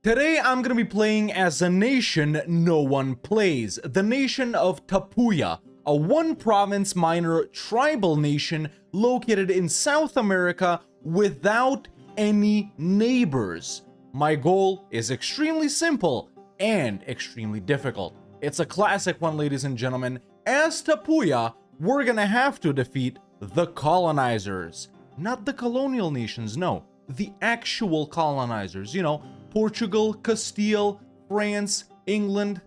Today I'm gonna be playing as a nation no one plays, the nation of Tapuya, a one-province minor tribal nation located in South America without any neighbors. My goal is extremely simple and extremely difficult. It's a classic one, ladies and gentlemen. As Tapuya, we're gonna have to defeat the colonizers. Not the colonial nations, no. The actual colonizers, you know, Portugal, Castile, France, England.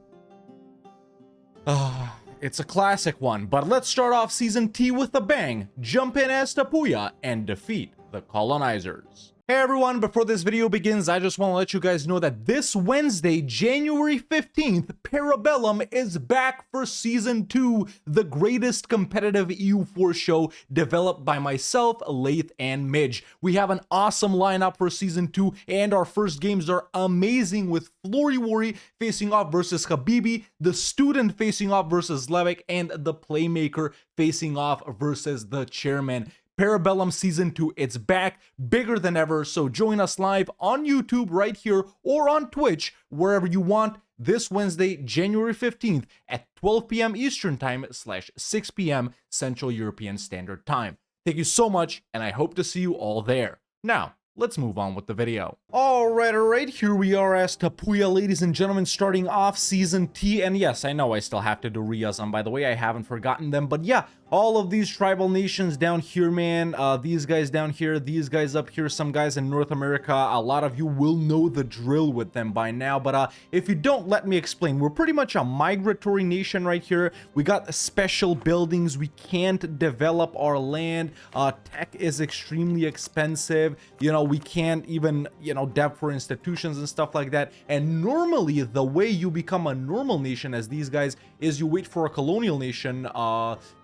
It's a classic one, but let's start off Season T with a bang. Jump in as Tapuya and defeat the colonizers. Hey everyone, before this video begins, I just want to let you guys know that this Wednesday, January 15th, Parabellum is back for Season 2, the greatest competitive EU4 show developed by myself, Laith, and Midge. We have an awesome lineup for Season 2, and our first games are amazing with Floriwori facing off versus Habibi, the student facing off versus Levick, and the playmaker facing off versus the chairman. Parabellum Season 2, it's back, bigger than ever, so join us live on YouTube right here or on Twitch, wherever you want, this Wednesday, January 15th at 12 p.m. Eastern Time / 6 p.m. Central European Standard Time. Thank you so much, and I hope to see you all there. Now, let's move on with the video. All right, here we are as Tapuya, ladies and gentlemen, starting off Season T, and yes, I know I still have to do Ryazan, by the way, I haven't forgotten them, but yeah, all of these tribal nations down here, man, these guys down here, these guys up here, some guys in North America, a lot of you will know the drill with them by now, but if you don't, let me explain. We're pretty much a migratory nation right here. We got special buildings. We can't develop our land. Tech is extremely expensive. You know, we can't even, you know, dev for institutions and stuff like that. And normally, the way you become a normal nation as these guys is you wait for a colonial nation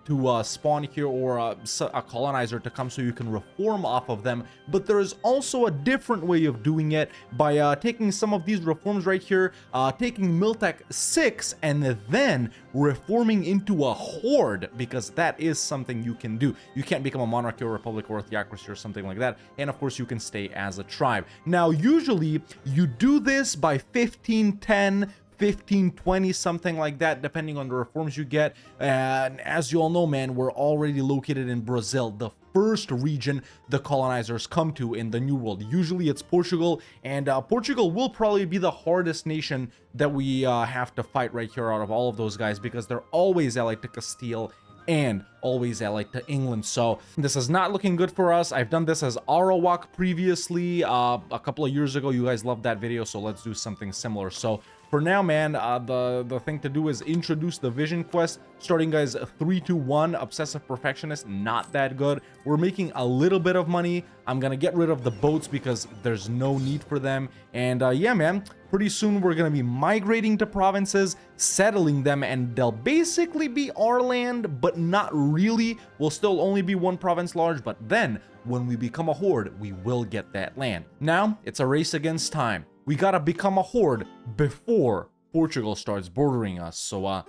to spawn here, or a colonizer to come so you can reform off of them. But there is also a different way of doing it by taking some of these reforms right here, taking Miltech 6 and then reforming into a horde, because that is something you can do. You can't become a monarchy or republic or a theocracy or something like that, and of course you can stay as a tribe. Now usually you do this by 1510, 1520, something like that, depending on the reforms you get. And as you all know, man, we're already located in Brazil, the first region the colonizers come to in the New World. Usually it's Portugal, and Portugal will probably be the hardest nation that we have to fight right here out of all of those guys, because they're always allied to Castile and always allied to England. So this is not looking good for us. I've done this as Arawak previously a couple of years ago. You guys loved that video, so let's do something similar. So for now, man, the thing to do is introduce the vision quest. Starting guys 3-2-1, obsessive perfectionist, not that good. We're making a little bit of money. I'm gonna get rid of the boats because there's no need for them. And yeah, man, pretty soon we're gonna be migrating to provinces, settling them, and they'll basically be our land, but not really. We'll still only be one province large, but then when we become a horde, we will get that land. Now it's a race against time. We gotta become a horde before Portugal starts bordering us. So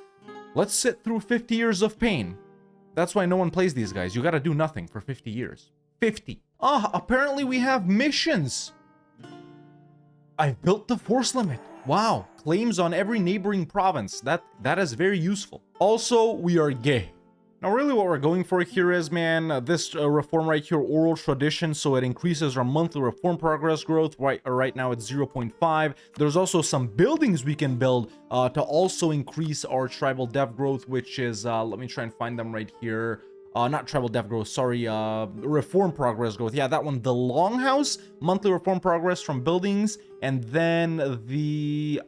let's sit through 50 years of pain. That's why no one plays these guys. You gotta do nothing for 50 years. 50. Apparently we have missions. I've built the force limit. Wow. Claims on every neighboring province. That is very useful. Also, we are gay. Now, really what we're going for here is, man, this reform right here, oral tradition, so it increases our monthly reform progress growth. Right now it's 0.5. There's also some buildings we can build to also increase our tribal dev growth, which is, let me try and find them right here. Not tribal dev growth, sorry, reform progress growth. Yeah, that one, the longhouse, monthly reform progress from buildings, and then the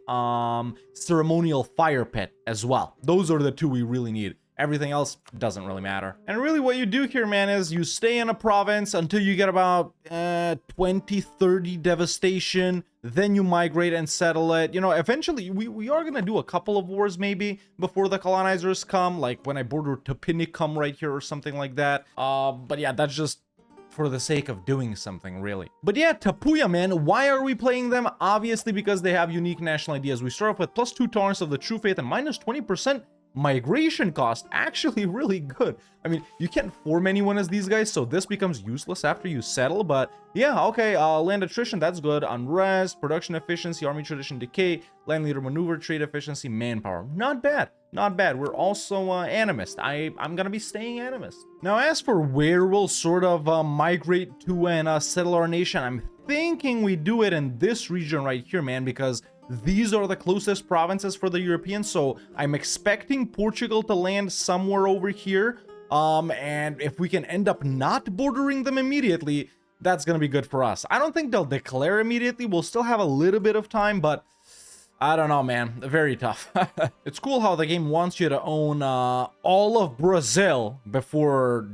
ceremonial fire pit as well. Those are the two we really need. Everything else doesn't really matter. And really what you do here, man, is you stay in a province until you get about 20, 30 devastation. Then you migrate and settle it. You know, eventually we are going to do a couple of wars maybe before the colonizers come. Like when I border Topinicum right here or something like that. But yeah, that's just for the sake of doing something, really. But yeah, Tapuya, man, why are we playing them? Obviously because they have unique national ideas. We start off with +2 tolerance of the true faith and -20% migration cost actually really good. I mean, you can't form anyone as these guys, so this becomes useless after you settle. But yeah, okay, land attrition, that's good. Unrest, production efficiency, army tradition decay, land leader maneuver, trade efficiency, manpower. Not bad, not bad. We're also animist. I'm gonna be staying animist. Now, as for where we'll sort of migrate to and settle our nation, I'm thinking we do it in this region right here, man, because these are the closest provinces for the Europeans, so I'm expecting Portugal to land somewhere over here. And if we can end up not bordering them immediately, that's gonna be good for us. I don't think they'll declare immediately. We'll still have a little bit of time, but I don't know, man. Very tough. It's cool how the game wants you to own all of Brazil before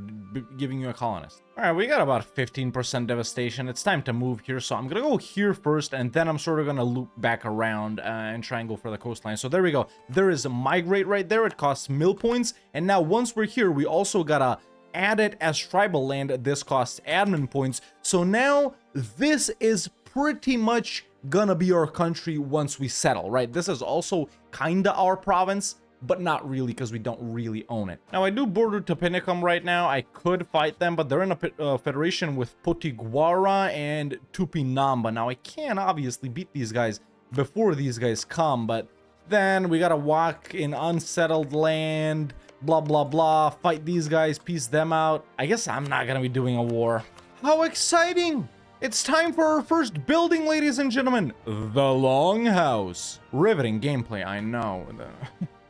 giving you a colonist. All right, we got about 15% devastation. It's time to move here, so I'm gonna go here first, and then I'm sort of gonna loop back around and try and go for the coastline. So there we go. There is a migrate right there. It costs mill points, and now once we're here, we also gotta add it as tribal land. This costs admin points. So now this is pretty much gonna be our country once we settle, right? This is also kinda our province, but not really, because we don't really own it. Now, I do border to Pinicum right now. I could fight them, but they're in a federation with Potiguara and Tupinamba. Now, I can obviously beat these guys before these guys come, but then we gotta walk in unsettled land, blah, blah, blah, fight these guys, piece them out. I guess I'm not gonna be doing a war. How exciting! It's time for our first building, ladies and gentlemen. The Longhouse. Riveting gameplay, I know.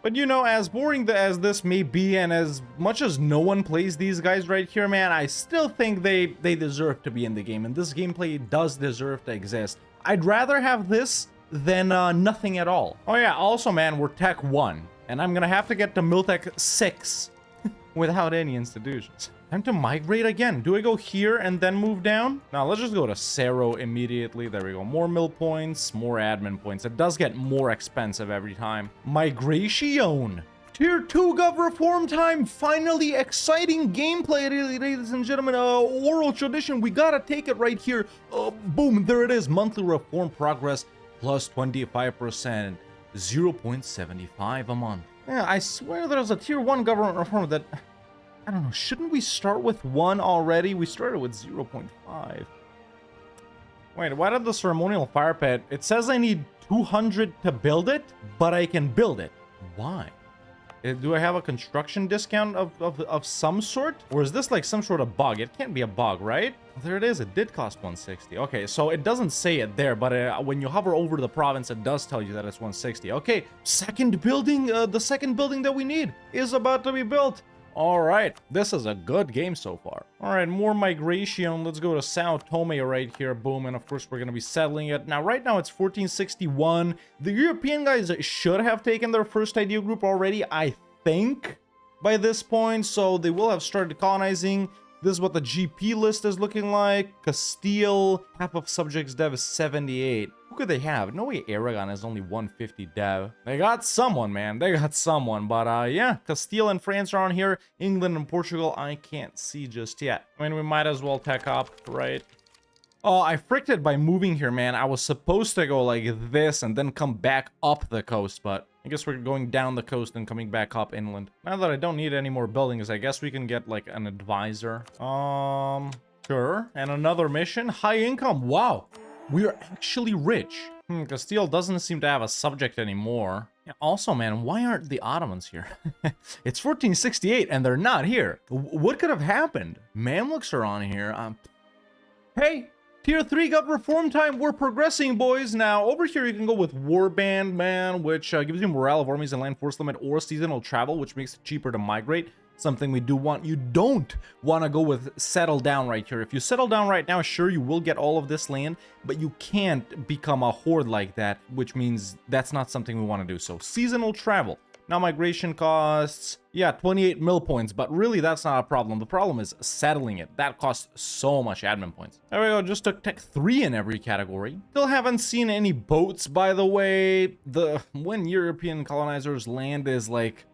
But you know, as boring as this may be, and as much as no one plays these guys right here, man, I still think they deserve to be in the game, and this gameplay does deserve to exist. I'd rather have this than nothing at all. Oh yeah, also, man, we're Tech 1, and I'm gonna have to get to Miltech 6 without any institutions. Time to migrate again. Do I go here and then move down? Now, let's just go to Cerro immediately. There we go. More mill points, more admin points. It does get more expensive every time. Migration. Tier 2 Gov reform time. Finally, exciting gameplay, ladies and gentlemen. Oral tradition. We gotta take it right here. Boom, there it is. Monthly reform progress plus 25%. 0.75 a month. Yeah, I swear there's a tier 1 government reform that... I don't know, shouldn't we start with 1 already? We started with 0.5. Wait, why did the ceremonial fire pit? It says I need 200 to build it, but I can build it. Why? Do I have a construction discount of some sort? Or is this like some sort of bug? It can't be a bug, right? There it is. It did cost 160. Okay, so it doesn't say it there, but when you hover over the province, it does tell you that it's 160. Okay, second building, the second building that we need is about to be built. All right, this is a good game so far. All right, more migration. Let's go to Sao Tome right here. Boom, and of course we're gonna be settling it. Now, right now it's 1461. The European guys should have taken their first ideal group already, I think, by this point. So they will have started colonizing. This is what the GP list is looking like. Castile, half of subjects dev is 78. Who could they have? No way Aragon is only 150 dev. They got someone, man. They got someone. But yeah, Castile and France are on here. England and Portugal, I can't see just yet. I mean, we might as well tech up, right? Oh, I fricked it by moving here, man. I was supposed to go like this and then come back up the coast, but I guess we're going down the coast and coming back up inland. Now that I don't need any more buildings, I guess we can get like an advisor. Sure. And another mission. High income. Wow. We are actually rich. Castile doesn't seem to have a subject anymore. Yeah, also, man, why aren't the Ottomans here? It's 1468 and they're not here. What could have happened? Mamluks are on here. Hey, Tier 3 Gov reform time. We're progressing, boys. Now, over here, you can go with Warband, man, which gives you morale of armies and land force limit or seasonal travel, which makes it cheaper to migrate. Something we do want. You don't want to go with settle down right here. If you settle down right now, sure, you will get all of this land, but you can't become a horde like that, which means that's not something we want to do. So seasonal travel. Now migration costs, yeah, 28 mill points, but really that's not a problem. The problem is settling it. That costs so much admin points. There we go, just took tech 3 in every category. Still haven't seen any boats, by the way. When European colonizers land is like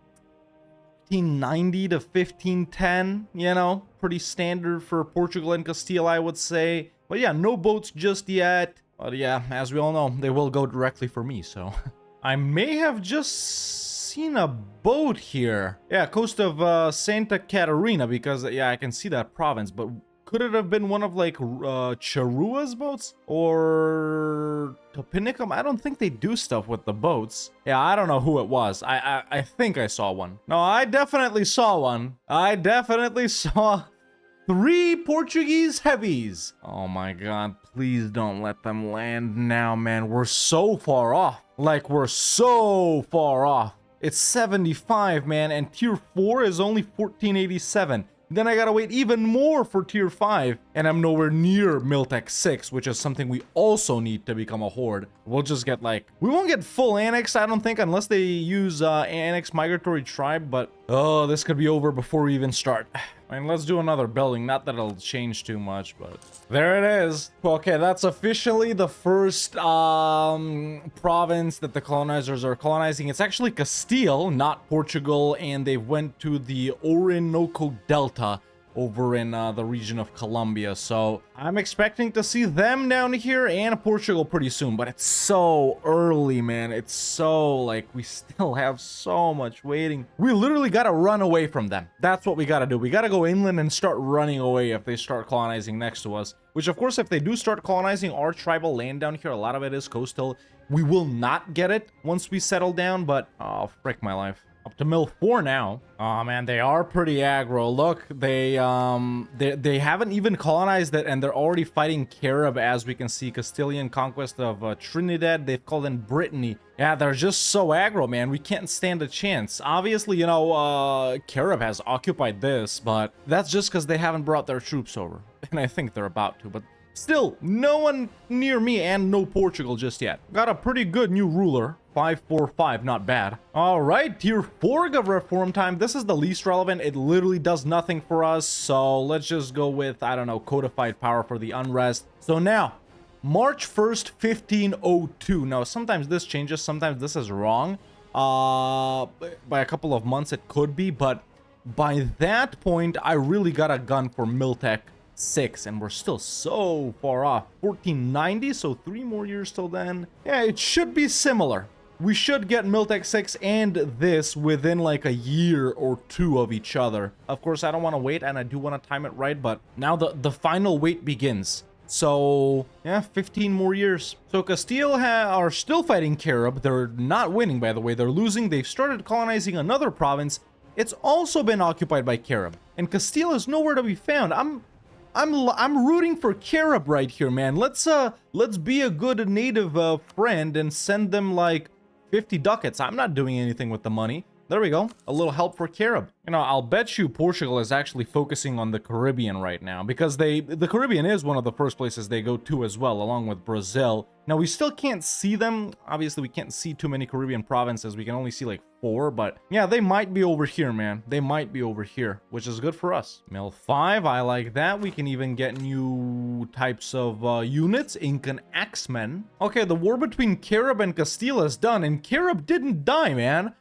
1590 to 1510, you know, pretty standard for Portugal and Castile, I would say. But yeah, no boats just yet. But yeah, as we all know, they will go directly for me, so I may have just seen a boat here. Yeah, coast of Santa Catarina, because, yeah, I can see that province, but could it have been one of, like, Charua's boats? Or Topinicum? I don't think they do stuff with the boats. Yeah, I don't know who it was. I think I saw one. No, I definitely saw one. I definitely saw 3 Portuguese heavies. Oh my god, please don't let them land now, man. We're so far off. Like, we're so far off. It's 75, man, and tier 4 is only 1487. Then I gotta wait even more for tier 5, and I'm nowhere near Miltech 6, which is something we also need to become a horde. We'll just get, like, we won't get full annex, I don't think, unless they use annex migratory tribe, but oh, this could be over before we even start. I mean, let's do another building. Not that it'll change too much, but there it is. Okay, that's officially the first province that the colonizers are colonizing. It's actually Castile, not Portugal, and they went to the Orinoco Delta over in the region of Colombia. So I'm expecting to see them down here and Portugal pretty soon, but it's so early, man. It's so, like, we still have so much waiting. We literally got to run away from them. That's what we got to do. We got to go inland and start running away if they start colonizing next to us, which, of course, if they do start colonizing our tribal land down here, a lot of it is coastal. We will not get it once we settle down, but oh, frick my life. Up to mill 4 now. Oh man, they are pretty aggro. Look, they haven't even colonized it, and they're already fighting Carib, as we can see. Castilian conquest of Trinidad. They've called in Brittany. Yeah, they're just so aggro, man. We can't stand a chance. Obviously, you know, Carib has occupied this, but that's just because they haven't brought their troops over, and I think they're about to. But still, no one near me and no Portugal just yet. Got a pretty good new ruler. 545, not bad. All right, tier 4 of reform time. This is the least relevant. It literally does nothing for us. So let's just go with, I don't know, codified power for the unrest. So now, March 1st, 1502. Now, sometimes this changes. Sometimes this is wrong. By a couple of months, it could be. But by that point, I really got a gun for Miltech 6, and we're still so far off. 1490, so 3 more years till then. Yeah, it should be similar. We should get Miltech 6 and this within like a year or 2 of each other. Of course, I don't want to wait, and I do want to time it right, but now the final wait begins. So, yeah, 15 more years. So Castile are still fighting Carib. They're not winning, by the way. They're losing. They've started colonizing another province. It's also been occupied by Carib, and Castile is nowhere to be found. I'm rooting for Carib right here, man. Let's be a good native friend and send them like 50 ducats. I'm not doing anything with the money. There we go. A little help for Carib. You know, I'll bet you Portugal is actually focusing on the Caribbean right now, because the Caribbean is one of the first places they go to as well, along with Brazil. Now, we still can't see them. Obviously, we can't see too many Caribbean provinces. We can only see like 4, but yeah, they might be over here, man. They might be over here, which is good for us. Mill 5, I like that. We can even get new types of units. Incan Axemen. Okay, the war between Carib and Castile is done, and Carib didn't die, man.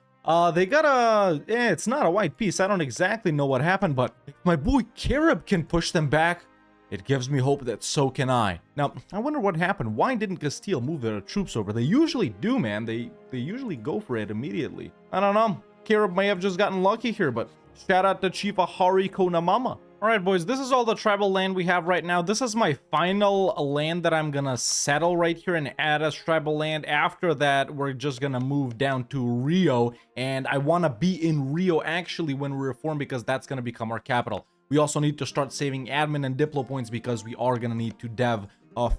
They got a... it's not a white piece. I don't exactly know what happened, but if my boy Carib can push them back, it gives me hope that so can I. Now, I wonder what happened. Why didn't Castile move their troops over? They usually do, man. They usually go for it immediately. I don't know. Carib may have just gotten lucky here, but shout out to Chief Ahari Konamama. Alright, boys, this is all the tribal land we have right now. This is my final land that I'm gonna settle right here and add as tribal land. After that, we're just gonna move down to Rio, and I want to be in Rio actually when we reform, because that's gonna become our capital. We also need to start saving admin and diplo points, because we are gonna need to dev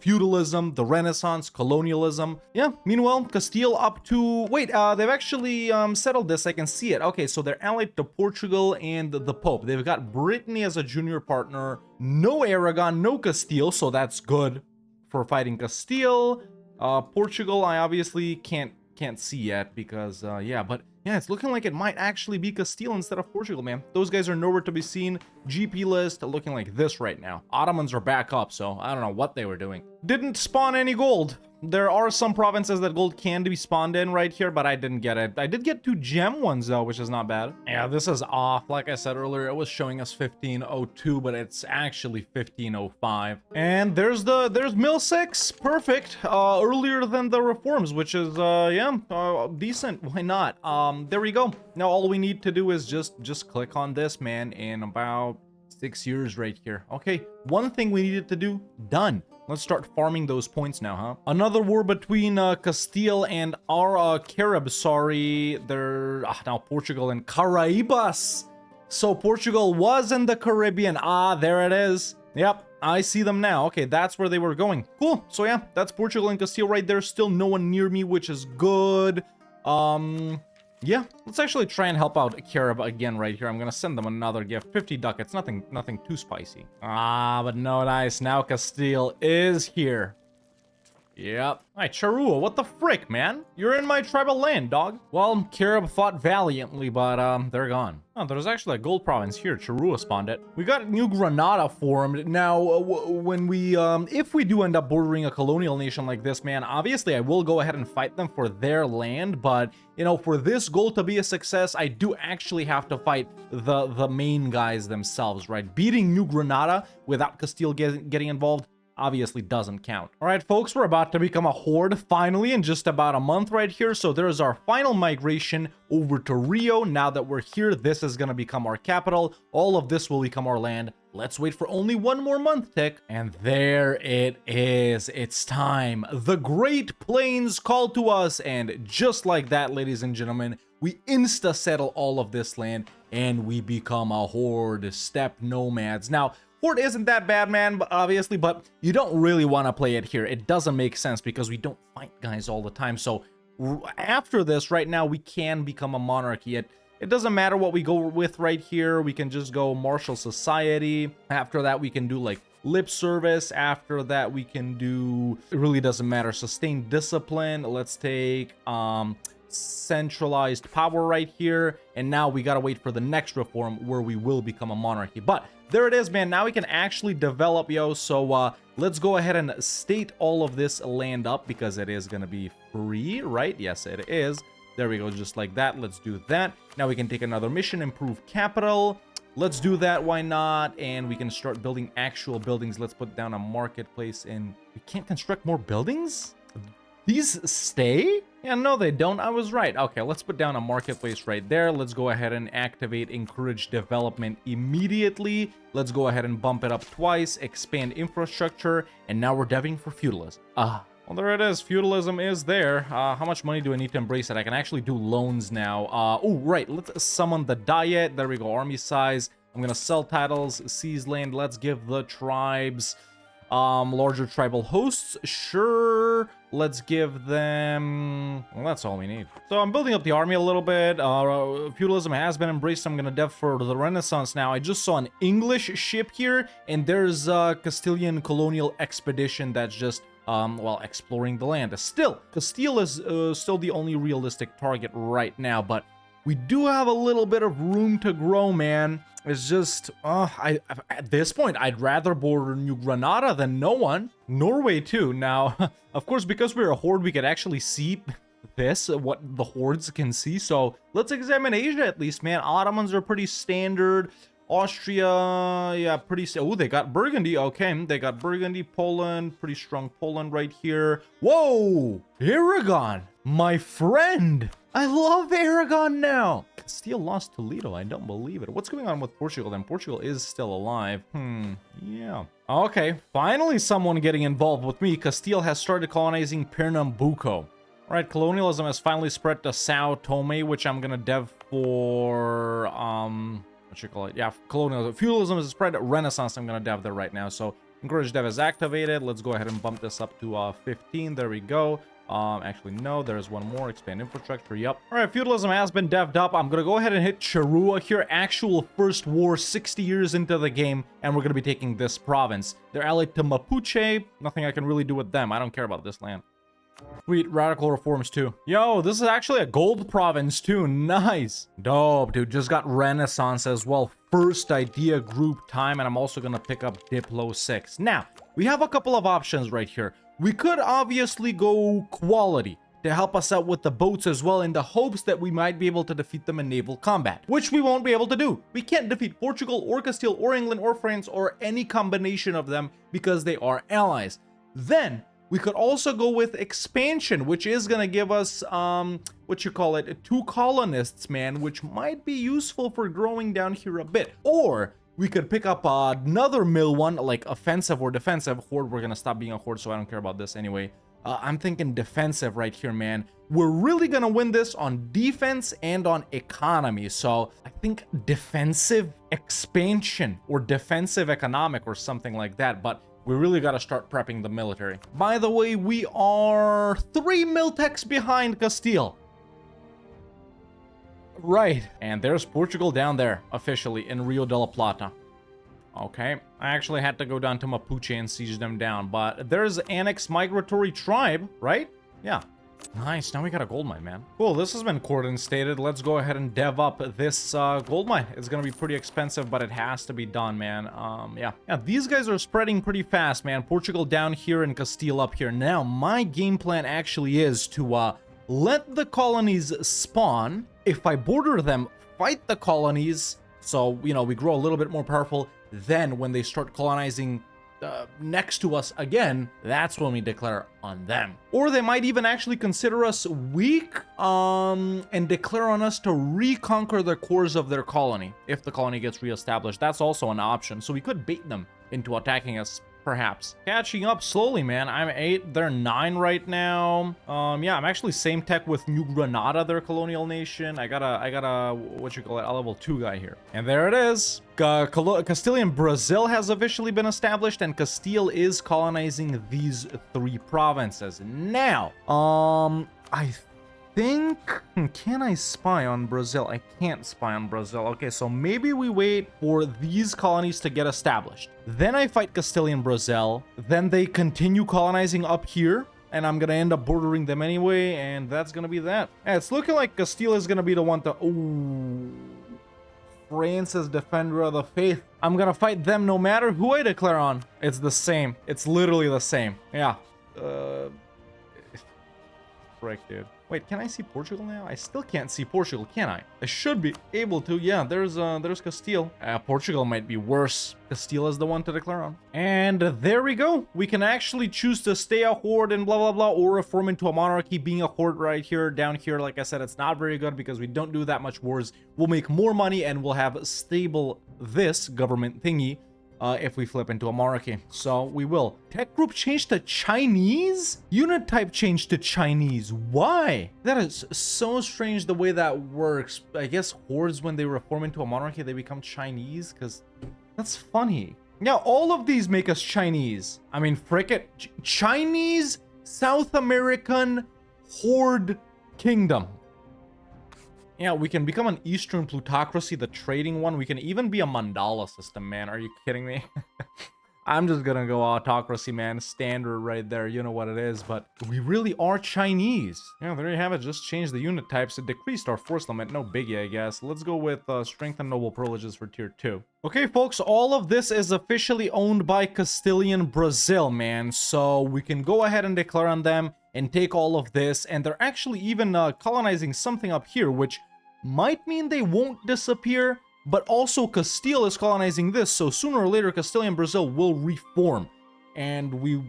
feudalism, the Renaissance, colonialism. Yeah, meanwhile, Castile up to... Wait, they've actually settled this. I can see it. Okay, so they're allied to Portugal and the Pope. They've got Brittany as a junior partner. No Aragon, no Castile, so that's good for fighting Castile. Portugal, I obviously can't see yet, because, yeah, but... Yeah, it's looking like it might actually be Castile instead of Portugal, man. Those guys are nowhere to be seen. GP list looking like this right now. Ottomans are back up, so I don't know what they were doing. Didn't spawn any gold. There are some provinces that gold can be spawned in right here, but I didn't get it. I did get 2 gem ones, though, which is not bad. Yeah, this is off. Like I said earlier, it was showing us 1502, but it's actually 1505. And there's Mill 6. Perfect. Earlier than the reforms, which is, yeah, decent. Why not? there we go. Now all we need to do is just click on this, man, in about 6 years right here. Okay, one thing we needed to do, done. Let's start farming those points now, huh? Another war between Castile and our Carib, sorry. They're now Portugal and Caraibas. So Portugal was in the Caribbean. Ah, there it is. Yep, I see them now. Okay, that's where they were going. Cool. So yeah, that's Portugal and Castile right there. Still no one near me, which is good. Yeah, let's actually try and help out Carib again right here. I'm gonna send them another gift. 50 ducats, nothing too spicy. Ah, but no nice. Now Castile is here. Yep. Alright, Charrua, what the frick, man? You're in my tribal land, dog. Well, Carib fought valiantly, but they're gone. Oh, there's actually a gold province here. Charrua spawned it. We got New Granada formed. Now, when we, if we do end up bordering a colonial nation like this, man, obviously I will go ahead and fight them for their land, but, you know, for this goal to be a success, I do actually have to fight the main guys themselves, right? Beating New Granada without Castile getting involved obviously doesn't count. All right, folks, we're about to become a horde finally in just about a month right here. So there's our final migration over to Rio. Now that we're here, this is going to become our capital. All of this will become our land. Let's wait for only one more month tick. And there it is. It's time. The Great Plains call to us. And just like that, ladies and gentlemen, we insta settle all of this land and we become a horde, steppe nomads. Now, horde isn't that bad, man, obviously, but you don't really want to play it here. It doesn't make sense because we don't fight guys all the time. So after this, right now, we can become a monarchy. It doesn't matter what we go with right here. We can just go martial society. After that, we can do like lip service. After that, we can do, it really doesn't matter, sustained discipline. Let's take centralized power right here. And now we gotta wait for the next reform where we will become a monarchy. But there it is, man. Now we can actually develop, yo. So let's go ahead and state all of this land up because it is gonna be free, right? Yes, it is. There we go, just like that. Let's do that. Now we can take another mission, improve capital. Let's do that, why not? And we can start building actual buildings. Let's put down a marketplace and we can't construct more buildings? These stay? Yeah, no, they don't. I was right. Okay, let's put down a marketplace right there. Let's go ahead and activate encourage development immediately. Let's go ahead and bump it up twice, expand infrastructure, and now we're deving for feudalism. Well, there it is. Feudalism is there. How much money do I need to embrace it? I can actually do loans now. Oh, right. Let's summon the diet. There we go. Army size. I'm going to sell titles, seize land. Let's give the tribes larger tribal hosts. Sure. Let's give them, well, that's all we need. So I'm building up the army a little bit. Feudalism has been embraced. I'm gonna dev for the Renaissance now. I just saw an English ship here, and there's a Castilian colonial expedition that's just well, exploring the land. Still, Castile is still the only realistic target right now, but we do have a little bit of room to grow, man. It's just, at this point, I'd rather border New Granada than no one. Norway, too. Now, of course, because we're a horde, we could actually see this, what the hordes can see. So let's examine Asia at least, man. Ottomans are pretty standard. Austria, yeah, pretty... Oh, they got Burgundy. Okay, they got Burgundy, Poland. Pretty strong Poland right here. Whoa! Aragon, my friend! I love Aragon now! Castile lost Toledo. I don't believe it. What's going on with Portugal then? Portugal is still alive. Yeah. Okay, finally someone getting involved with me. Castile has started colonizing Pernambuco. All right, colonialism has finally spread to Sao Tome, which I'm gonna dev for, what you call it? Yeah, colonialism. Feudalism has spread. Renaissance, I'm gonna dev there right now. So encourage dev is activated. Let's go ahead and bump this up to 15. There we go. Actually, no, there's one more. Expand infrastructure. Yep. All right, feudalism has been devved up. I'm gonna go ahead and hit Charrua here. Actual first war 60 years into the game, and we're gonna be taking this province. They're allied to Mapuche. Nothing I can really do with them. I don't care about this land. Sweet, radical reforms too. Yo, this is actually a gold province too. Nice. Dope, dude. Just got Renaissance as well. First idea group time, and I'm also gonna pick up Diplo 6. Now, we have a couple of options right here. We could obviously go quality to help us out with the boats as well, in the hopes that we might be able to defeat them in naval combat, which we won't be able to do. We can't defeat Portugal or Castile or England or France or any combination of them because they are allies. Then We could also go with expansion, which is gonna give us, what you call it, 2 colonists, man, which might be useful for growing down here a bit. Or we could pick up another mill one, like offensive or defensive. Horde, we're gonna stop being a horde, so I don't care about this anyway. I'm thinking defensive right here, man. We're really gonna win this on defense and on economy. So I think defensive expansion or defensive economic or something like that. But we really got to start prepping the military. By the way, we are 3 miltechs behind Castile. Right. And there's Portugal down there, officially, in Rio de la Plata. Okay. I actually had to go down to Mapuche and siege them down. But there's Annex Migratory Tribe, right? Yeah. Nice. Now we got a gold mine, man. Cool. This has been coordinated. Let's go ahead and dev up this gold mine. It's going to be pretty expensive, but it has to be done, man. Yeah. These guys are spreading pretty fast, man. Portugal down here and Castile up here. Now, my game plan actually is to let the colonies spawn. If I border them, fight the colonies. So, you know, we grow a little bit more powerful. Then when they start colonizing next to us again, that's when we declare on them. Or they might even actually consider us weak and declare on us to reconquer the cores of their colony if the colony gets reestablished. That's also an option. So we could bait them into attacking us, perhaps. Catching up slowly, man. I'm 8, they're 9 right now. Yeah, I'm actually same tech with New Granada, their colonial nation. I got a what you call it, a level 2 guy here. And there it is. Castilian Brazil has officially been established, and Castile is colonizing these 3 provinces. Now, I think, can I spy on Brazil? I can't spy on Brazil. Okay, so maybe we wait for these colonies to get established. Then I fight Castilian Brazil. Then they continue colonizing up here, and I'm gonna end up bordering them anyway, and that's gonna be that. Yeah, it's looking like Castile is gonna be the one to... Ooh, France's Defender of the Faith. I'm gonna fight them no matter who I declare on. It's the same. It's literally the same. Yeah. Frick, dude. Wait, can I see Portugal now? I still can't see Portugal, can I? I should be able to. Yeah, there's Castile. Portugal might be worse. Castile is the one to declare on. And there we go. We can actually choose to stay a horde and blah, blah, blah, or reform into a monarchy. Being a horde right here, down here, like I said, it's not very good because we don't do that much wars. We'll make more money and we'll have stable this government thingy if we flip into a monarchy. So we will. Tech group changed to Chinese? Unit type changed to Chinese. Why? That is so strange the way that works. I guess hordes, when they reform into a monarchy, they become Chinese, because that's funny. Yeah, all of these make us Chinese. I mean, frick it. Chinese South American horde kingdom. Yeah, we can become an Eastern plutocracy, the trading one. We can even be a mandala system, man. Are you kidding me? I'm just gonna go autocracy, man. Standard right there. You know what it is. But we really are Chinese. Yeah, there you have it. Just change the unit types. It decreased our force limit. No biggie, I guess. Let's go with strength and noble privileges for tier 2. Okay, folks. All of this is officially owned by Castilian Brazil, man. So we can go ahead and declare on them and take all of this. And they're actually even colonizing something up here, which might mean they won't disappear, but also Castile is colonizing this, so sooner or later Castilian Brazil will reform, and we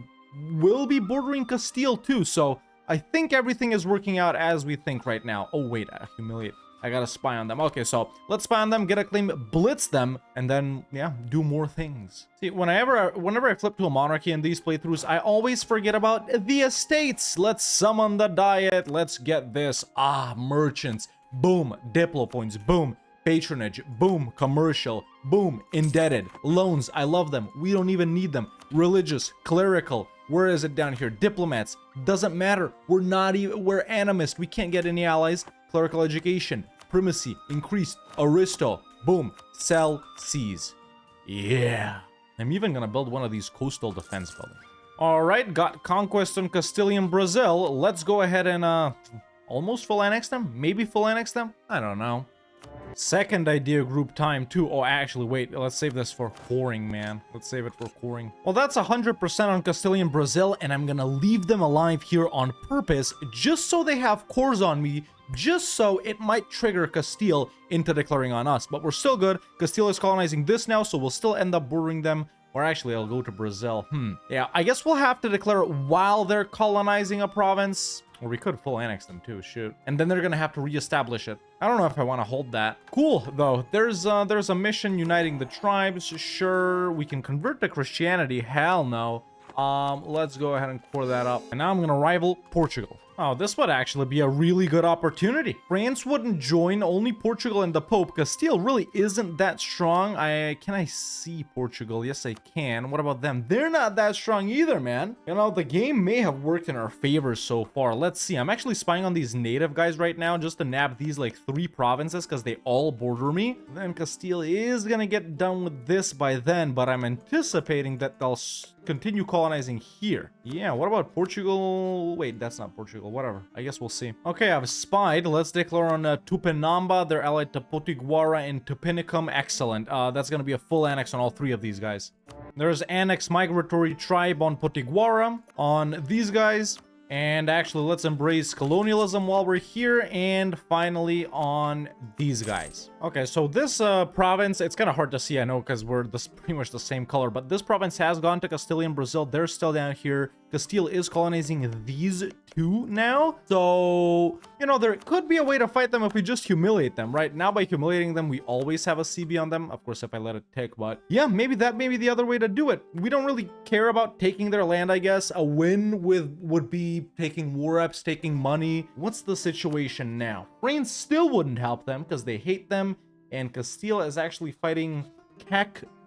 will be bordering Castile too, so I think everything is working out as we think right now. Oh wait, I humiliate. I gotta spy on them. Okay, so let's spy on them, get a claim, blitz them, and then, yeah, do more things. See, whenever I flip to a monarchy in these playthroughs, I always forget about the estates. Let's summon the diet. Let's get this. Merchants. Boom, diplo points, boom, patronage, boom, commercial, boom, indebted, loans, I love them, we don't even need them, religious, clerical, where is it down here, diplomats, doesn't matter, we're animist, we can't get any allies, clerical education, primacy, increased, aristo, boom, sell, seize, yeah, I'm even gonna build one of these coastal defense buildings. Alright, got conquest on Castilian Brazil, let's go ahead and almost full annex them? Maybe full annex them? I don't know. Second idea group time too. Oh, actually, wait. Let's save this for coring, man. Let's save it for coring. Well, that's 100% on Castilian Brazil, and I'm gonna leave them alive here on purpose, just so they have cores on me, just so it might trigger Castile into declaring on us. But we're still good. Castile is colonizing this now, so we'll still end up bordering them Or actually, I'll go to Brazil. Yeah, I guess we'll have to declare it while they're colonizing a province. Or we could full annex them too, shoot. And then they're gonna have to reestablish it. I don't know if I want to hold that. Cool, though. There's a mission uniting the tribes. Sure, we can convert to Christianity. Hell no. Let's go ahead and core that up. And now I'm gonna rival Portugal. Oh, this would actually be a really good opportunity. France wouldn't join, only Portugal and the Pope. Castile really isn't that strong. Can I see Portugal? Yes, I can. What about them? They're not that strong either, man. You know, the game may have worked in our favor so far. Let's see. I'm actually spying on these native guys right now just to nab these like 3 provinces because they all border me. Then Castile is gonna get done with this by then, but I'm anticipating that they'll continue colonizing here. Yeah, what about Portugal? Wait, that's not Portugal. Whatever. I guess we'll see. Okay, I've spied. Let's declare on Tupinamba. They're allied to Potiguara and Tupinicum. Excellent. That's going to be a full annex on all 3 of these guys. There's annex migratory tribe on Potiguara. On these guys. And actually, let's embrace colonialism while we're here. And finally, on these guys. Okay, so this province, it's kind of hard to see, I know, because we're pretty much the same color. But this province has gone to Castilian Brazil. They're still down here. Castile is colonizing these 2 now. So, you know, there could be a way to fight them if we just humiliate them, right? Now, by humiliating them, we always have a CB on them. Of course, if I let it tick, but yeah, maybe that may be the other way to do it. We don't really care about taking their land, I guess. A win would be taking war reps, taking money. What's the situation now? France still wouldn't help them because they hate them, and Castile is actually fighting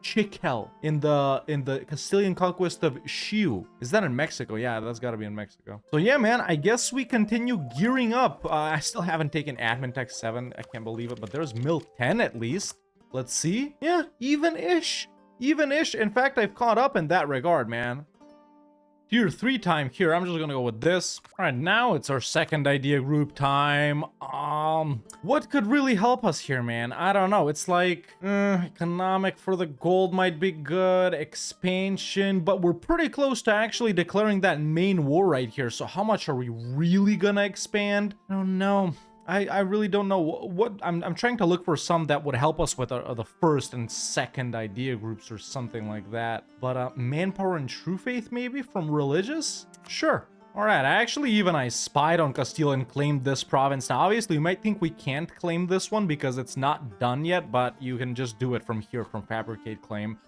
Chikel in the Castilian conquest of Xiu. Is that in Mexico? Yeah, that's got to be in Mexico. So yeah, man, I guess we continue gearing up. I still haven't taken Admin Tech 7. I can't believe it, but there's Mill 10 at least. Let's see. Yeah, even-ish. Even-ish. In fact, I've caught up in that regard, man. Tier 3 time here. I'm just gonna go with this. All right, now it's our second idea group time. What could really help us here, man? I don't know. It's like economic for the gold might be good, expansion, but we're pretty close to actually declaring that main war right here. So how much are we really gonna expand? I don't know. I really don't know what I'm trying to look for some that would help us with the first and second idea groups or something like that. But manpower and true faith maybe from religious? Sure. All right, I spied on Castile and claimed this province. Now, obviously, you might think we can't claim this one because it's not done yet, but you can just do it from here, from fabricate claim.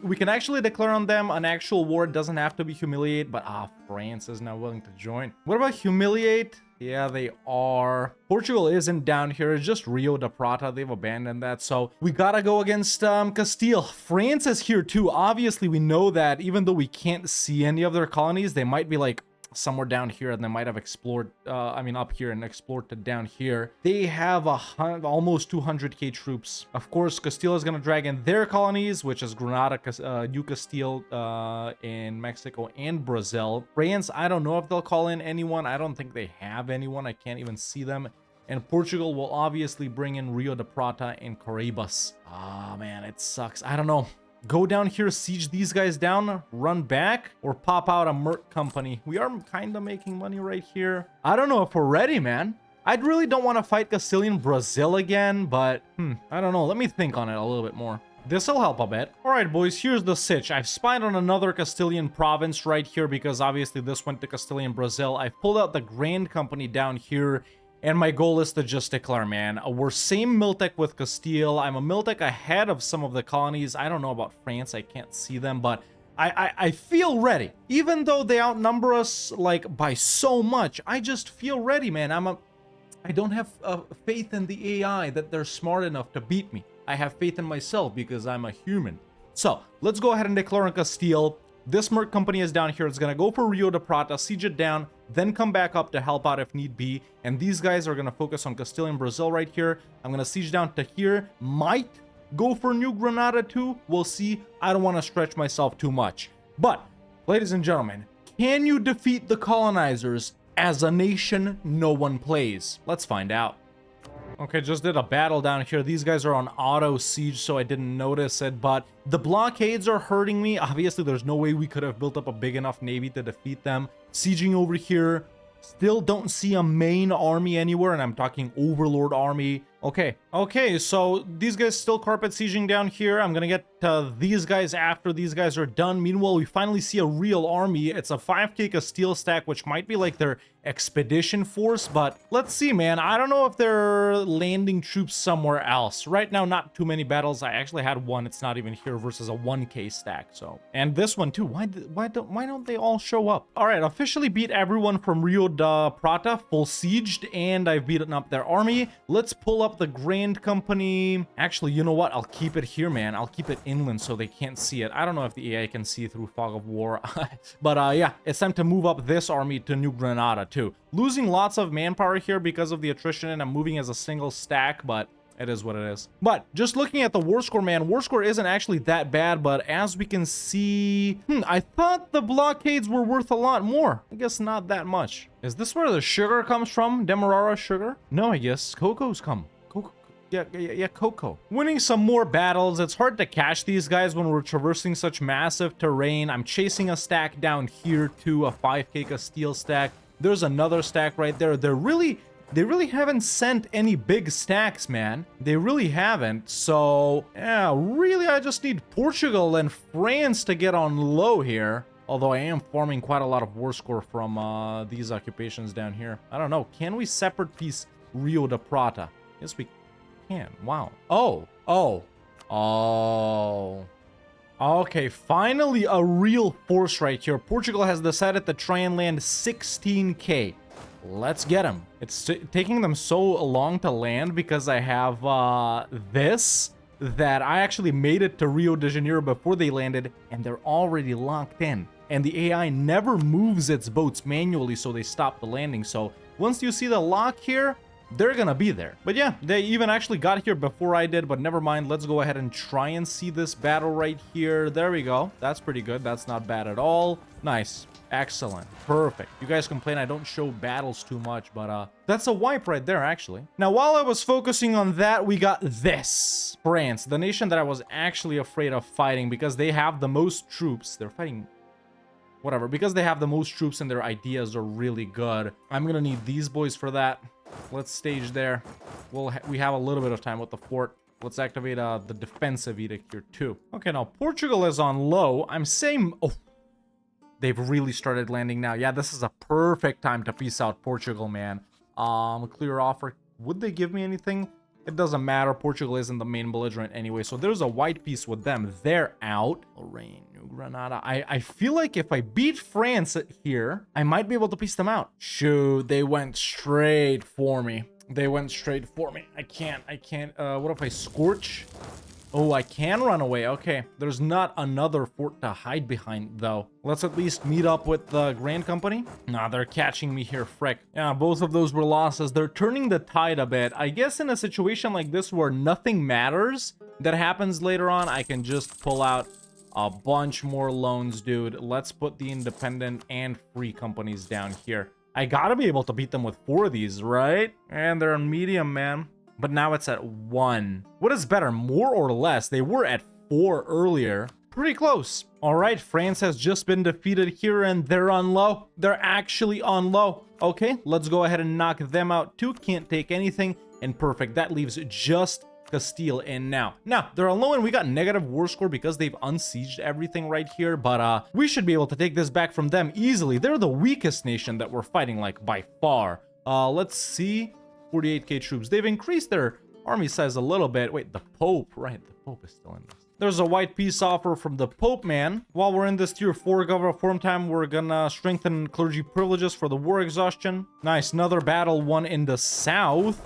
We can actually declare on them an actual war. It doesn't have to be humiliate, but France is now willing to join. What about humiliate? Yeah, they are. Portugal isn't down here. It's just Rio de Prata. They've abandoned that. So we gotta go against Castile. France is here too. Obviously, we know that even though we can't see any of their colonies, they might be like somewhere down here, and they might have explored up here and explored to down here. They have almost 200k troops. Of course, Castile is gonna drag in their colonies, which is Granada, New Castile in Mexico and Brazil. France, I don't know if they'll call in anyone. I don't think they have anyone. I can't even see them. And Portugal will obviously bring in Rio de Prata and Caribas. Man, it sucks. I don't know. Go down here, siege these guys down, run back, or pop out a merc company. We are kind of making money right here. I don't know if we're ready, man. I really don't want to fight Castilian Brazil again, but I don't know. Let me think on it a little bit more. This'll help a bit. All right, boys, here's the sitch. I've spied on another Castilian province right here because obviously this went to Castilian Brazil. I've pulled out the Grand Company down here. And my goal is to just declare, man. We're same Miltech with Castile. I'm a Miltech ahead of some of the colonies. I don't know about France. I can't see them, but I feel ready. Even though they outnumber us like by so much, I just feel ready, man. I don't have faith in the AI that they're smart enough to beat me. I have faith in myself because I'm a human. So let's go ahead and declare on Castile. This merc company is down here. It's going to go for Rio de Prata, siege it down, then come back up to help out if need be. And these guys are going to focus on Castilian Brazil right here. I'm going to siege down to here. Might go for New Granada too. We'll see. I don't want to stretch myself too much. But, ladies and gentlemen, can you defeat the colonizers as a nation no one plays? Let's find out. Okay, just did a battle down here. These guys are on auto siege, so I didn't notice it, but the blockades are hurting me. Obviously, there's no way we could have built up a big enough navy to defeat them. Sieging over here. Still don't see a main army anywhere, and I'm talking overlord army. Okay, so these guys still carpet sieging down here. I'm gonna get these guys after these guys are done. Meanwhile, we finally see a real army. It's a 5k Castile stack, which might be like their expedition force, but let's see, man. I don't know if they're landing troops somewhere else. Right now, not too many battles. I actually had one. It's not even here versus a 1k stack, so. And this one too. Why don't they all show up? All right, officially beat everyone from Rio de Prata, full sieged, and I've beaten up their army. Let's pull up the Grand Company. Actually, you know what? I'll keep it here, man. I'll keep it inland so they can't see it. I don't know if the AI can see through fog of war, but yeah, it's time to move up this army to New Granada too. Losing lots of manpower here because of the attrition, and I'm moving as a single stack, but it is what it is. But just looking at the war score, man, war score isn't actually that bad, but as we can see, I thought the blockades were worth a lot more. I guess not that much. Is this where the sugar comes from? Demerara sugar? No, I guess cocoa's come. Yeah, cocoa. Winning some more battles. It's hard to catch these guys when we're traversing such massive terrain. I'm chasing a stack down here too, a 5k Castile stack. There's another stack right there. They really haven't sent any big stacks, man. They really haven't. So, yeah, really, I just need Portugal and France to get on low here. Although I am farming quite a lot of war score from these occupations down here. I don't know. Can we separate piece Rio de Prata? Yes, we can. Wow. Oh. Okay, finally a real force right here. Portugal has decided to try and land 16k. Let's get them. It's taking them so long to land because I have this, that I actually made it to Rio de Janeiro before they landed, and they're already locked in. And the AI never moves its boats manually, so they stop the landing. So once you see the lock here, they're gonna be there. But yeah, they even actually got here before I did, but never mind. Let's go ahead and try and see this battle right here. There we go. That's pretty good. That's not bad at all. Nice. Excellent. Perfect. You guys complain I don't show battles too much, but that's a wipe right there, actually. Now, while I was focusing on that, we got this. France, the nation that I was actually afraid of fighting because they have the most troops. They're fighting whatever, because they have the most troops and their ideas are really good. I'm gonna need these boys for that. Let's stage there. We have a little bit of time with the fort. Let's activate the defensive edict here too. Okay, now Portugal is on low. I'm saying, oh, they've really started landing now. Yeah, this is a perfect time to peace out Portugal, man. Clear offer. Would they give me anything? It doesn't matter. Portugal isn't the main belligerent anyway, so there's a white piece with them. They're out. Lorraine, New Granada. I feel like if I beat France here, I might be able to piece them out. Shoot, they went straight for me. I can't. What if I scorch? Oh, I can run away. Okay, there's not another fort to hide behind, though. Let's at least meet up with the Grand Company. Nah, they're catching me here, frick. Yeah, both of those were losses. They're turning the tide a bit. I guess in a situation like this where nothing matters that happens later on, I can just pull out a bunch more loans, dude. Let's put the independent and free companies down here. I gotta be able to beat them with 4 of these, right? And they're on medium, man. But now it's at 1. What is better, more or less? They were at 4 earlier. Pretty close. All right, France has just been defeated here, and they're on low. They're actually on low. Okay, let's go ahead and knock them out too. Can't take anything, and perfect. That leaves just Castile in now. Now, they're on low, and we got negative war score because they've unsieged everything right here, but we should be able to take this back from them easily. They're the weakest nation that we're fighting, like, by far. Let's see. 48k troops. They've increased their army size a little bit. Wait, the Pope, right? The Pope is still in this. There's a white peace offer from the Pope, man. While we're in this tier 4 government reform time, we're gonna strengthen clergy privileges for the war exhaustion. Nice, another battle won in the south.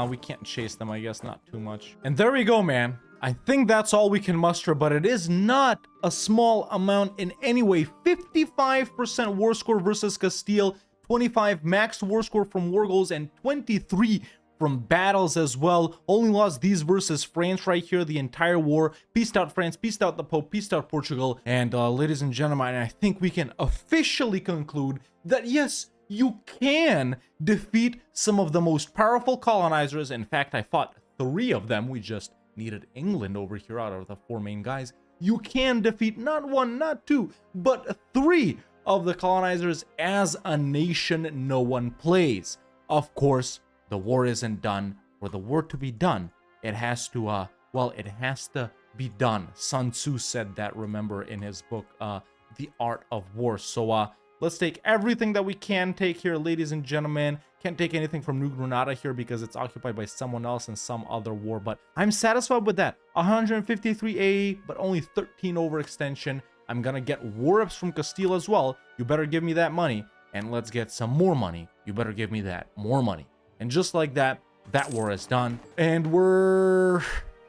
We can't chase them, I guess, not too much. And there we go, man. I think that's all we can muster, but it is not a small amount in any way. 55% war score versus Castile. 25 max war score from war goals, and 23 from battles as well. Only lost these versus France right here the entire war. Peaced out France, peaced out the Pope, peaced out Portugal. And ladies and gentlemen, I think we can officially conclude that yes, you can defeat some of the most powerful colonizers. In fact, I fought 3 of them. We just needed England over here out of the 4 main guys. You can defeat not 1, not 2, but 3 of the colonizers as a nation no one plays. Of course, the war isn't done. for the war to be done, it has to, well, it has to be done. Sun Tzu said that, remember, in his book, The Art of War. So, let's take everything that we can take here, ladies and gentlemen. Can't take anything from New Granada here because it's occupied by someone else in some other war, but I'm satisfied with that. 153 AE, but only 13 overextension. I'm gonna get war reps from Castile as well. You better give me that money, and let's get some more money. You better give me that more money. And just like that, that war is done. And we're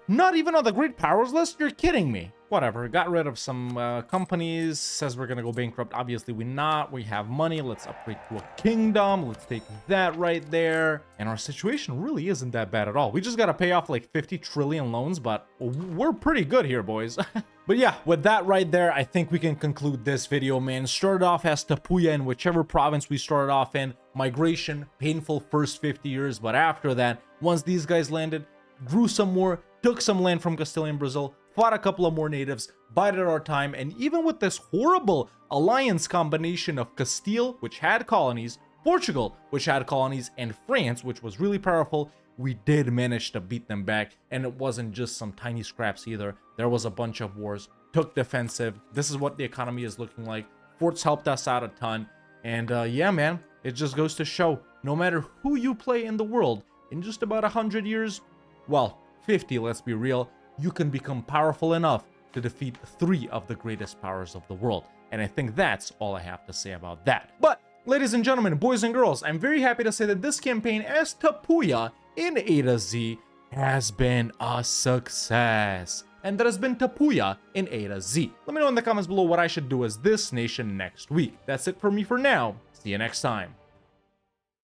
not even on the Great Powers list? You're kidding me. Whatever, got rid of some companies, says we're gonna go bankrupt. Obviously we're not, we have money. Let's upgrade to a kingdom. Let's take that right there. And our situation really isn't that bad at all. We just gotta pay off like 50 trillion loans, but we're pretty good here, boys. But yeah, with that right there, I think we can conclude this video, man. Started off as Tapuya in whichever province we started off in. Migration, painful first 50 years, but after that, once these guys landed, grew some more, took some land from Castilian Brazil, fought a couple of more natives, bided our time, and even with this horrible alliance combination of Castile, which had colonies, Portugal, which had colonies, and France, which was really powerful, we did manage to beat them back, and it wasn't just some tiny scraps either. There was a bunch of wars, took defensive. This is what the economy is looking like. Forts helped us out a ton, and yeah, man, it just goes to show, no matter who you play in the world, in just about 100 years, well, 50, let's be real, you can become powerful enough to defeat 3 of the greatest powers of the world. And I think that's all I have to say about that. But, ladies and gentlemen, boys and girls, I'm very happy to say that this campaign as Tapuya in A to Z has been a success. And that has been Tapuya in A to Z. Let me know in the comments below what I should do as this nation next week. That's it for me for now. See you next time.